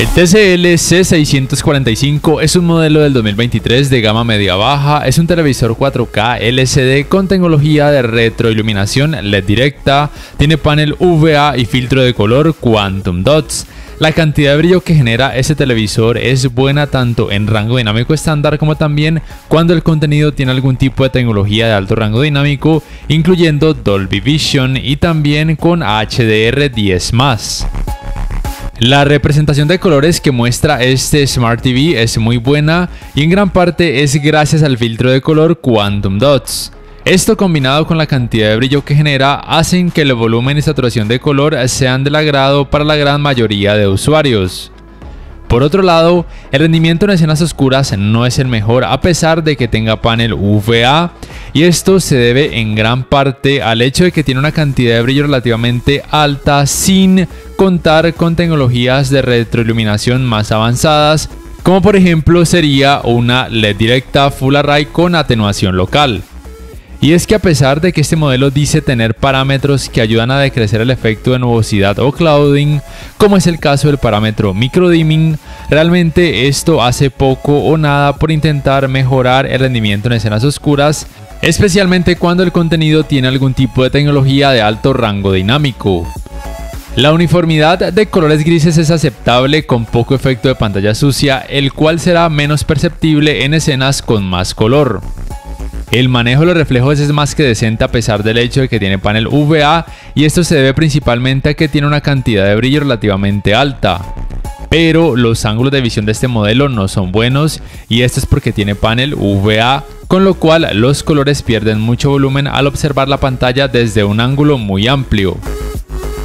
El TCL C645 es un modelo del 2023 de gama media-baja. Es un televisor 4K LCD con tecnología de retroiluminación LED directa. Tiene panel VA y filtro de color Quantum Dots. La cantidad de brillo que genera este televisor es buena tanto en rango dinámico estándar como también cuando el contenido tiene algún tipo de tecnología de alto rango dinámico, incluyendo Dolby Vision y también con HDR10+. La representación de colores que muestra este Smart TV es muy buena y en gran parte es gracias al filtro de color Quantum Dots. Esto combinado con la cantidad de brillo que genera hacen que el volumen y saturación de color sean del agrado para la gran mayoría de usuarios. Por otro lado, el rendimiento en escenas oscuras no es el mejor a pesar de que tenga panel VA, y esto se debe en gran parte al hecho de que tiene una cantidad de brillo relativamente alta sin contar con tecnologías de retroiluminación más avanzadas, como por ejemplo sería una LED directa Full Array con atenuación local. Y es que a pesar de que este modelo dice tener parámetros que ayudan a decrecer el efecto de nubosidad o clouding, como es el caso del parámetro microdimming, realmente esto hace poco o nada por intentar mejorar el rendimiento en escenas oscuras, especialmente cuando el contenido tiene algún tipo de tecnología de alto rango dinámico. La uniformidad de colores grises es aceptable con poco efecto de pantalla sucia, el cual será menos perceptible en escenas con más color. El manejo de los reflejos es más que decente a pesar del hecho de que tiene panel VA, y esto se debe principalmente a que tiene una cantidad de brillo relativamente alta. Pero los ángulos de visión de este modelo no son buenos, y esto es porque tiene panel VA, con lo cual los colores pierden mucho volumen al observar la pantalla desde un ángulo muy amplio.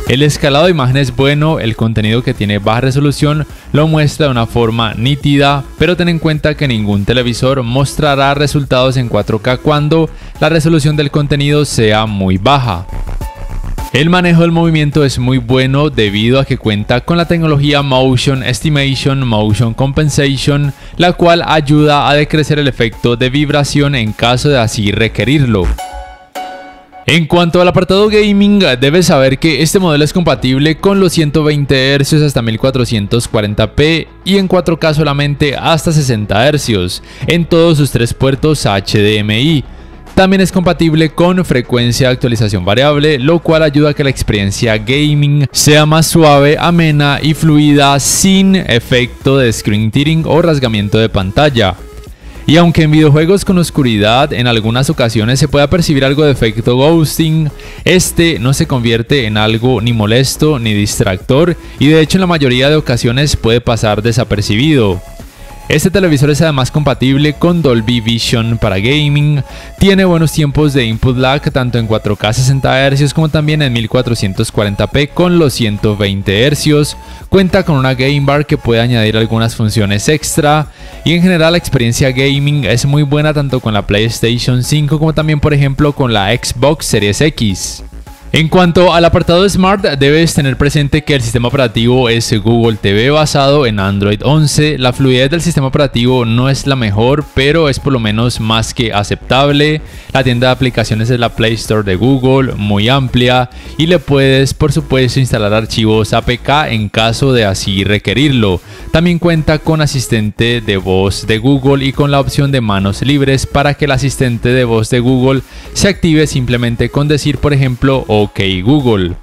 El escalado de imagen es bueno, el contenido que tiene baja resolución lo muestra de una forma nítida, pero ten en cuenta que ningún televisor mostrará resultados en 4K cuando la resolución del contenido sea muy baja. El manejo del movimiento es muy bueno debido a que cuenta con la tecnología Motion Estimation, Motion Compensation, la cual ayuda a decrecer el efecto de vibración en caso de así requerirlo. En cuanto al apartado gaming, debes saber que este modelo es compatible con los 120 Hz hasta 1440p y en 4K solamente hasta 60 Hz en todos sus tres puertos HDMI. También es compatible con frecuencia de actualización variable, lo cual ayuda a que la experiencia gaming sea más suave, amena y fluida sin efecto de screen tearing o rasgamiento de pantalla. Y aunque en videojuegos con oscuridad en algunas ocasiones se pueda percibir algo de efecto ghosting, este no se convierte en algo ni molesto ni distractor, y de hecho en la mayoría de ocasiones puede pasar desapercibido. Este televisor es además compatible con Dolby Vision para gaming, tiene buenos tiempos de input lag tanto en 4K 60 Hz como también en 1440p con los 120 Hz, cuenta con una Game Bar que puede añadir algunas funciones extra, y en general la experiencia gaming es muy buena tanto con la PlayStation 5 como también por ejemplo con la Xbox Series X. En cuanto al apartado Smart, debes tener presente que el sistema operativo es Google TV basado en Android 11. La fluidez del sistema operativo no es la mejor, pero es por lo menos más que aceptable. La tienda de aplicaciones es la Play Store de Google, muy amplia, y le puedes por supuesto instalar archivos APK en caso de así requerirlo. También cuenta con asistente de voz de Google y con la opción de manos libres para que el asistente de voz de Google se active simplemente con decir por ejemplo OK Google.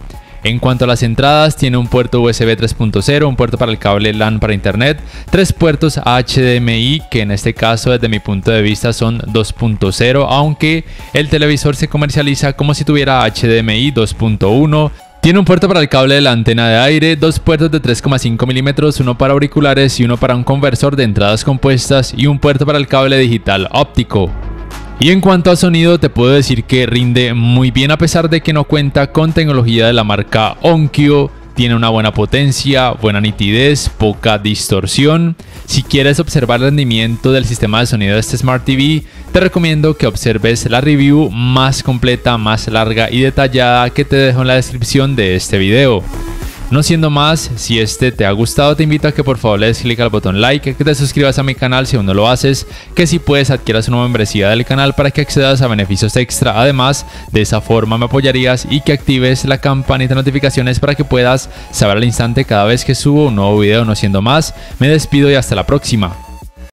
En cuanto a las entradas, tiene un puerto USB 3.0, un puerto para el cable LAN para internet, 3 puertos HDMI que en este caso desde mi punto de vista son 2.0, aunque el televisor se comercializa como si tuviera HDMI 2.1. Tiene un puerto para el cable de la antena de aire, 2 puertos de 3,5 mm, uno para auriculares y uno para un conversor de entradas compuestas y un puerto para el cable digital óptico. Y en cuanto a sonido, te puedo decir que rinde muy bien a pesar de que no cuenta con tecnología de la marca Onkyo. Tiene una buena potencia, buena nitidez, poca distorsión. Si quieres observar el rendimiento del sistema de sonido de este Smart TV, te recomiendo que observes la review más completa, más larga y detallada que te dejo en la descripción de este video. No siendo más, si este te ha gustado te invito a que por favor le des clic al botón like, que te suscribas a mi canal si aún no lo haces, que si puedes adquieras una membresía del canal para que accedas a beneficios extra. Además, de esa forma me apoyarías, y que actives la campanita de notificaciones para que puedas saber al instante cada vez que subo un nuevo video. No siendo más, me despido y hasta la próxima.